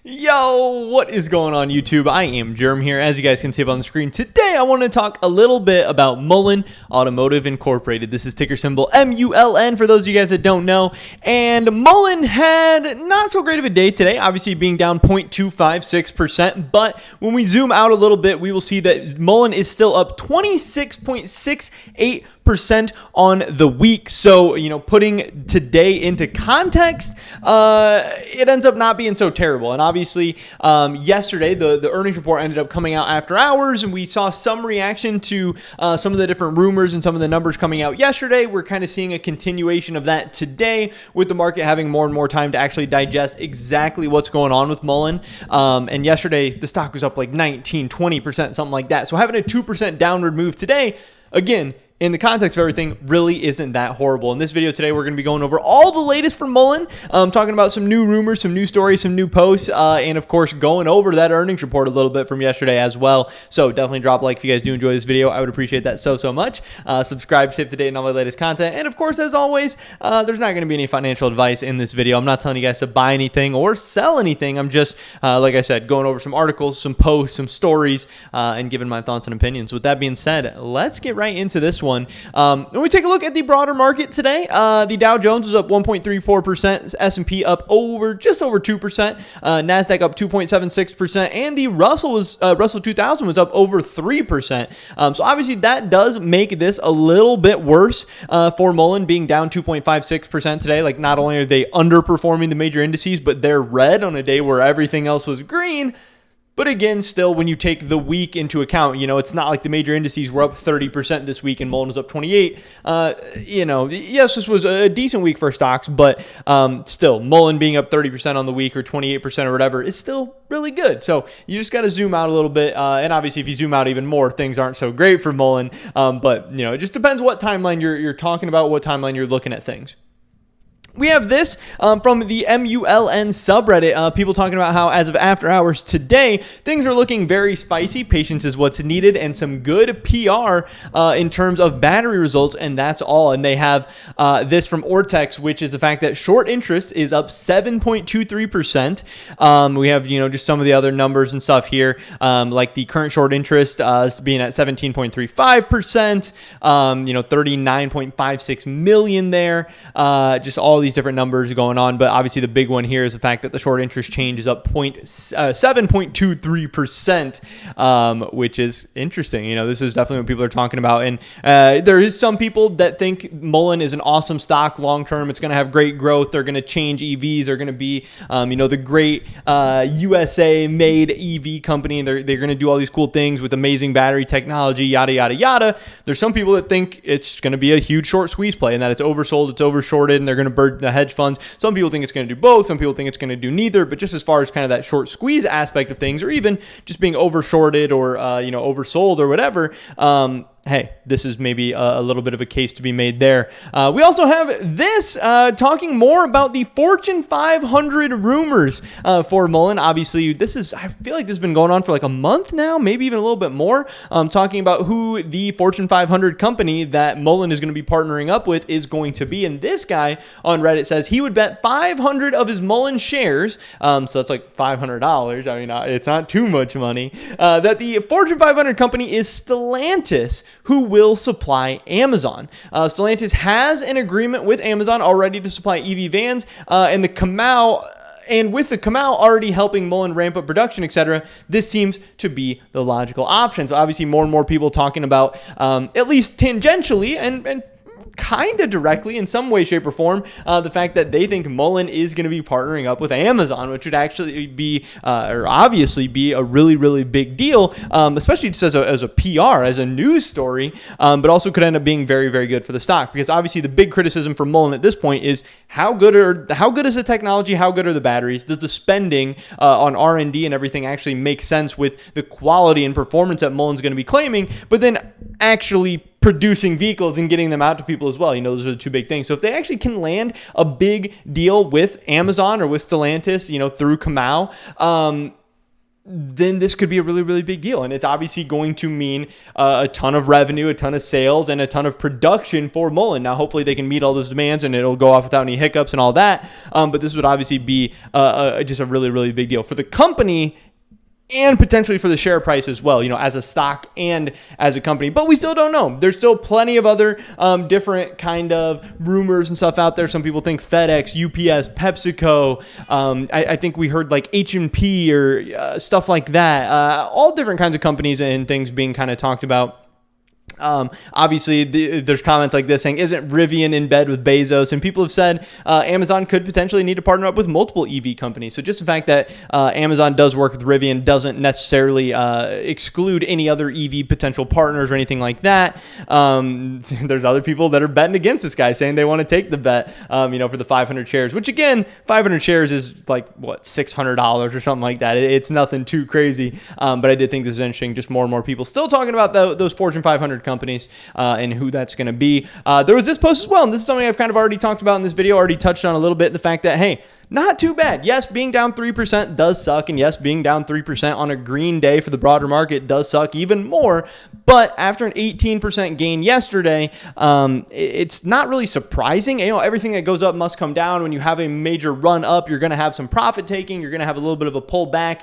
Yo, what is going on YouTube? I am Germ here, as you guys can see up on the screen. Today I want to talk a little bit about Muln Automotive Incorporated. This is ticker symbol MULN for those of you guys that don't know. And Muln had not so great of a day today, obviously being down 0.256%. But when we zoom out a little bit, we will see that Muln is still up 26.68% on the week. So, putting today into context, it ends up not being so terrible. And obviously, yesterday, the earnings report ended up coming out after hours, and we saw some reaction to some of the different rumors and some of the numbers coming out yesterday. We're kind of seeing a continuation of that today, with the market having more and more time to actually digest exactly what's going on with Muln. And yesterday, the stock was up like 19, 20%, something like that. So having a 2% downward move today, again, in the context of everything, really isn't that horrible. In this video today, we're going to be going over all the latest from Muln, talking about some new rumors, some new stories, some new posts, and of course, going over that earnings report a little bit from yesterday as well. So definitely drop a like if you guys do enjoy this video. I would appreciate that so much. Subscribe, stay up to date on all my latest content. And of course, as always, there's not going to be any financial advice in this video. I'm not telling you guys to buy anything or sell anything. I'm just, like I said, going over some articles, some posts, some stories, and giving my thoughts and opinions. With that being said, let's get right into this one. When we take a look at the broader market today, the Dow Jones was up 1.34%, S&P up just over 2%, NASDAQ up 2.76%, and the Russell 2000 was up over 3%. So obviously that does make this a little bit worse for Muln, being down 2.56% today. Like, not only are they underperforming the major indices, but they're red on a day where everything else was green. But again, still, when you take the week into account, it's not like the major indices were up 30% this week and Muln was up 28. Yes, this was a decent week for stocks, but still, Muln being up 30% on the week or 28% or whatever is still really good. So you just got to zoom out a little bit. And obviously, if you zoom out even more, things aren't so great for Muln. But, it just depends what timeline you're talking about, what timeline you're looking at things. We have this from the MULN subreddit. People talking about how, as of after hours today, things are looking very spicy. Patience is what's needed, and some good PR in terms of battery results, and that's all. And they have this from Ortex, which is the fact that short interest is up 7.23%. We have just some of the other numbers and stuff here, like the current short interest is being at 17.35%. 39.56 million there. Just all these different numbers going on, but obviously the big one here is the fact that the short interest change is up 7.23%, which is interesting. This is definitely what people are talking about, and there is some people that think Muln is an awesome stock long term. It's going to have great growth. They're going to change EVs. They're going to be, the great USA made EV company, and they're going to do all these cool things with amazing battery technology, yada yada yada. There's some people that think it's going to be a huge short squeeze play, and that it's oversold, it's overshorted, and they're going to burn the hedge funds. Some people think it's going to do both. Some people think it's going to do neither. But just as far as kind of that short squeeze aspect of things, or even just being overshorted or oversold or whatever, hey, this is maybe a little bit of a case to be made there. We also have this talking more about the Fortune 500 rumors for Muln. Obviously, I feel like this has been going on for like a month now, maybe even a little bit more, talking about who the Fortune 500 company that Muln is going to be partnering up with is going to be. And this guy on Reddit says he would bet 500 of his Muln shares, so that's like $500. I mean, it's not too much money, that the Fortune 500 company is Stellantis, who will supply Amazon. Stellantis has an agreement with Amazon already to supply EV vans, and with the Kamau already helping Muln ramp up production, etc., this seems to be the logical option. So obviously more and more people talking about, at least tangentially and kind of directly in some way, shape, or form, the fact that they think Muln is going to be partnering up with Amazon, which would actually be, or obviously be, a really, really big deal, especially just as a PR, as a news story, but also could end up being very, very good for the stock, because obviously the big criticism for Muln at this point is how good is the technology, how good are the batteries, does the spending on R&D and everything actually make sense with the quality and performance that Muln's going to be claiming, but then actually producing vehicles and getting them out to people as well. Those are the two big things. So if they actually can land a big deal with Amazon or with Stellantis, through Kamau, then this could be a really, really big deal. And it's obviously going to mean a ton of revenue, a ton of sales, and a ton of production for Muln. Now, hopefully they can meet all those demands and it'll go off without any hiccups and all that. But this would obviously be just a really, really big deal for the company and potentially for the share price as well, as a stock and as a company. But we still don't know. There's still plenty of other different kind of rumors and stuff out there. Some people think FedEx, UPS, PepsiCo. I think we heard like H&P or stuff like that. All different kinds of companies and things being kind of talked about. Obviously, there's comments like this saying, isn't Rivian in bed with Bezos? And people have said Amazon could potentially need to partner up with multiple EV companies. So just the fact that Amazon does work with Rivian doesn't necessarily exclude any other EV potential partners or anything like that. There's other people that are betting against this guy, saying they want to take the bet, for the 500 shares, which again, 500 shares is like, what, $600 or something like that. It's nothing too crazy. But I did think this is interesting. Just more and more people still talking about those Fortune 500 companies and who that's going to be. There was this post as well, and this is something I've kind of already talked about in this video, already touched on a little bit, the fact that, hey, not too bad. Yes, being down 3% does suck, and yes, being down 3% on a green day for the broader market does suck even more, but after an 18% gain yesterday, it's not really surprising. Everything that goes up must come down. When you have a major run up, you're going to have some profit taking, you're going to have a little bit of a pullback.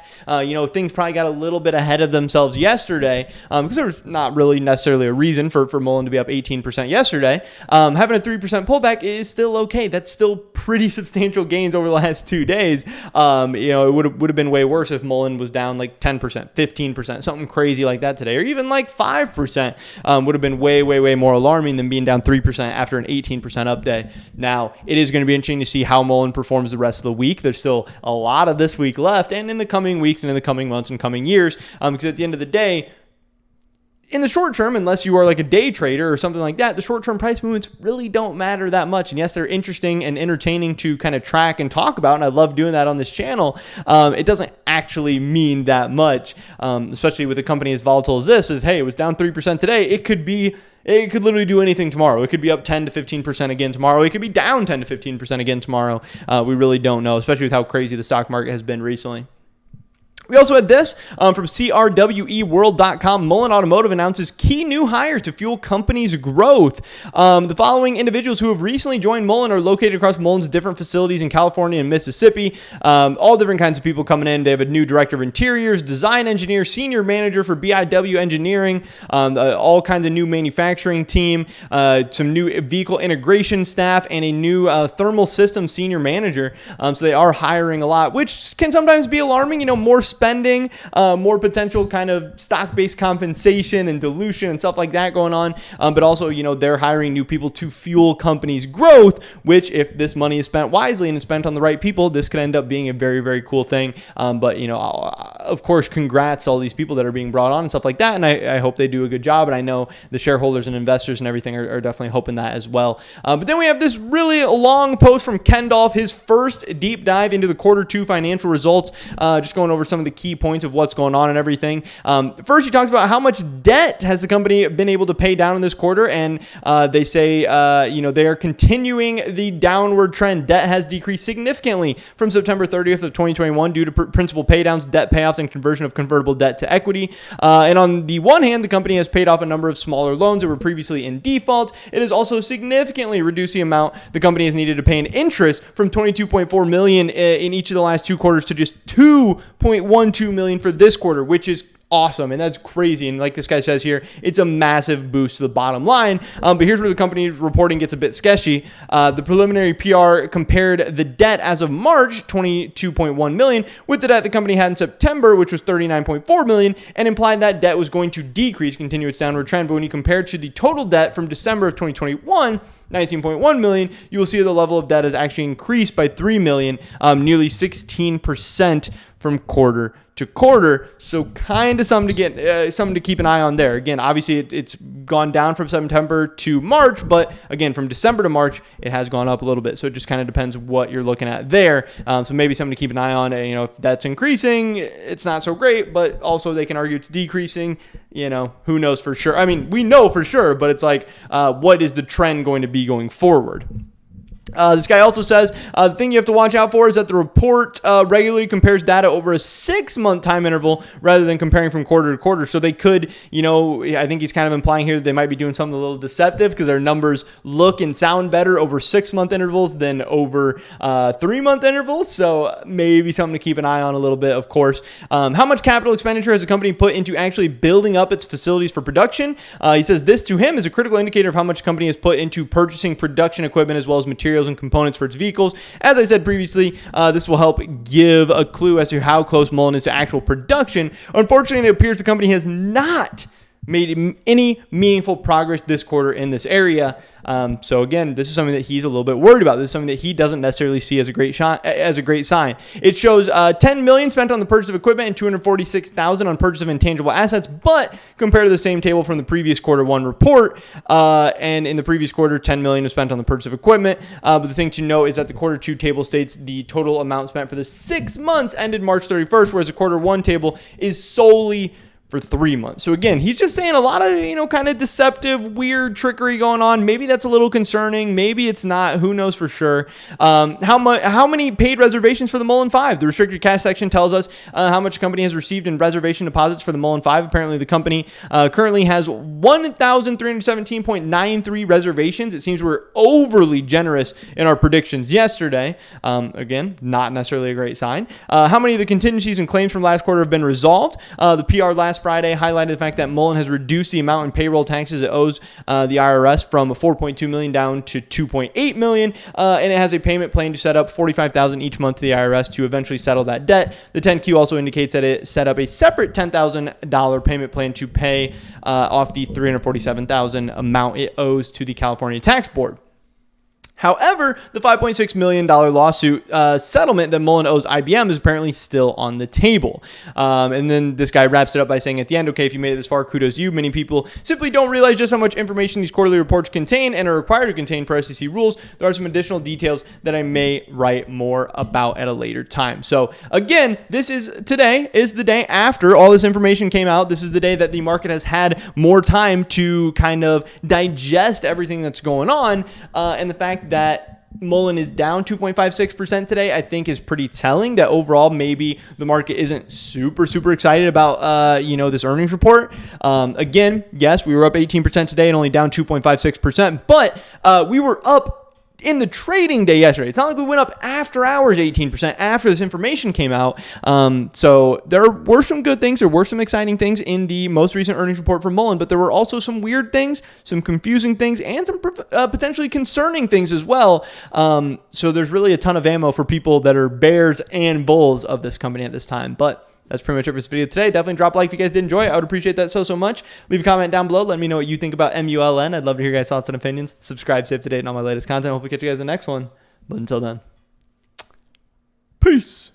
Things probably got a little bit ahead of themselves yesterday because there was not really necessarily a reason for Muln to be up 18% yesterday. Having a 3% pullback is still okay. That's still pretty substantial gains over the last 2 days. It would have been way worse if Muln was down like 10%, 15%, something crazy like that today, or even like 5%. Would have been way, way, way more alarming than being down 3% after an 18% up day. Now, it is going to be interesting to see how Muln performs the rest of the week. There's still a lot of this week left, and in the coming weeks and in the coming months and coming years, because at the end of the day, in the short term, unless you are like a day trader or something like that, the short-term price movements really don't matter that much. And yes, they're interesting and entertaining to kind of track and talk about, and I love doing that on this channel. It doesn't actually mean that much, especially with a company as volatile as this. Hey, it was down 3% today. It could literally do anything tomorrow. It could be up 10 to 15% again tomorrow. It could be down 10 to 15% again tomorrow. We really don't know, especially with how crazy the stock market has been recently. We also had this from CRWEworld.com. Muln Automotive announces key new hires to fuel company's growth. The following individuals who have recently joined Muln are located across Muln's different facilities in California and Mississippi. All different kinds of people coming in. They have a new director of interiors, design engineer, senior manager for BIW engineering, all kinds of new manufacturing team, some new vehicle integration staff, and a new thermal system senior manager. So they are hiring a lot, which can sometimes be alarming. More spending, more potential kind of stock-based compensation and dilution and stuff like that going on. But also, they're hiring new people to fuel companies' growth, which if this money is spent wisely and is spent on the right people, this could end up being a very, very cool thing. But, of course, congrats to all these people that are being brought on and stuff like that. And I hope they do a good job. And I know the shareholders and investors and everything are definitely hoping that as well. But then we have this really long post from Ken Dolph, his first deep dive into the Q2 financial results, just going over some of the key points of what's going on and everything. First, he talks about how much debt has the company been able to pay down in this quarter, and they say, they are continuing the downward trend. Debt has decreased significantly from September 30th of 2021 due to principal paydowns, debt payoffs, and conversion of convertible debt to equity. And on the one hand, the company has paid off a number of smaller loans that were previously in default. It has also significantly reduced the amount the company has needed to pay in interest from $22.4 million in each of the last 2 quarters to just $2.12 million for this quarter, which is awesome. And that's crazy. And like this guy says here, it's a massive boost to the bottom line. But here's where the company's reporting gets a bit sketchy. The preliminary PR compared the debt as of March, $22.1 million, with the debt the company had in September, which was $39.4 million, and implied that debt was going to decrease, continue its downward trend. But when you compare it to the total debt from December of 2021, $19.1 million, you will see the level of debt has actually increased by $3 million, nearly 16% from quarter to quarter. So kind of something to keep an eye on there. Again, obviously it's gone down from September to March, but again, from December to March, it has gone up a little bit. So it just kind of depends what you're looking at there. So maybe something to keep an eye on. If that's increasing, it's not so great, but also they can argue it's decreasing. Who knows for sure? I mean, we know for sure, but it's like, what is the trend going to be going forward? This guy also says the thing you have to watch out for is that the report regularly compares data over a 6-month time interval rather than comparing from quarter to quarter. So they could, I think he's kind of implying here that they might be doing something a little deceptive because their numbers look and sound better over 6-month intervals than over 3-month intervals. So maybe something to keep an eye on a little bit, of course. How much capital expenditure has the company put into actually building up its facilities for production? He says this to him is a critical indicator of how much the company has put into purchasing production equipment as well as materials and components for its vehicles. As I said previously, this will help give a clue as to how close Muln is to actual production. Unfortunately, it appears the company has not made any meaningful progress this quarter in this area. So again, this is something that he's a little bit worried about. This is something that he doesn't necessarily see as a great sign. It shows $10 million spent on the purchase of equipment and $246,000 on purchase of intangible assets. But compared to the same table from the previous quarter one report, and in the previous quarter, $10 million was spent on the purchase of equipment. But the thing to note is that the quarter two table states the total amount spent for the 6 months ended March 31st, whereas the quarter one table is solely for 3 months. So again, he's just saying a lot of, kind of deceptive, weird trickery going on. Maybe that's a little concerning. Maybe it's not. Who knows for sure? How many paid reservations for the Muln 5? The restricted cash section tells us how much the company has received in reservation deposits for the Muln 5. Apparently, the company currently has 1,317.93 reservations. It seems we're overly generous in our predictions yesterday. Again, not necessarily a great sign. How many of the contingencies and claims from last quarter have been resolved? The PR last Friday highlighted the fact that Muln has reduced the amount in payroll taxes it owes the IRS from $4.2 million down to $2.8 million, and it has a payment plan to set up $45,000 each month to the IRS to eventually settle that debt. The 10Q also indicates that it set up a separate $10,000 payment plan to pay off the $347,000 amount it owes to the California Tax Board. However, the $5.6 million lawsuit settlement that Muln owes IBM is apparently still on the table. And then this guy wraps it up by saying at the end, okay, if you made it this far, kudos to you. Many people simply don't realize just how much information these quarterly reports contain and are required to contain per SEC rules. There are some additional details that I may write more about at a later time. So again, today is the day after all this information came out. This is the day that the market has had more time to kind of digest everything that's going on, and the fact that Muln is down 2.56% today, I think is pretty telling that overall maybe the market isn't super excited about, this earnings report. Again, yes, we were up 18% today and only down 2.56%, but we were up in the trading day yesterday. It's not like we went up after hours 18% after this information came out. So there were some good things. There were some exciting things in the most recent earnings report from Muln, but there were also some weird things, some confusing things, and some potentially concerning things as well. So there's really a ton of ammo for people that are bears and bulls of this company at this time. But that's pretty much it for this video today. Definitely drop a like if you guys did enjoy it. I would appreciate that so much. Leave a comment down below. Let me know what you think about MULN. I'd love to hear your guys' thoughts and opinions. Subscribe, stay up to date on all my latest content. Hope we catch you guys in the next one. But until then, peace.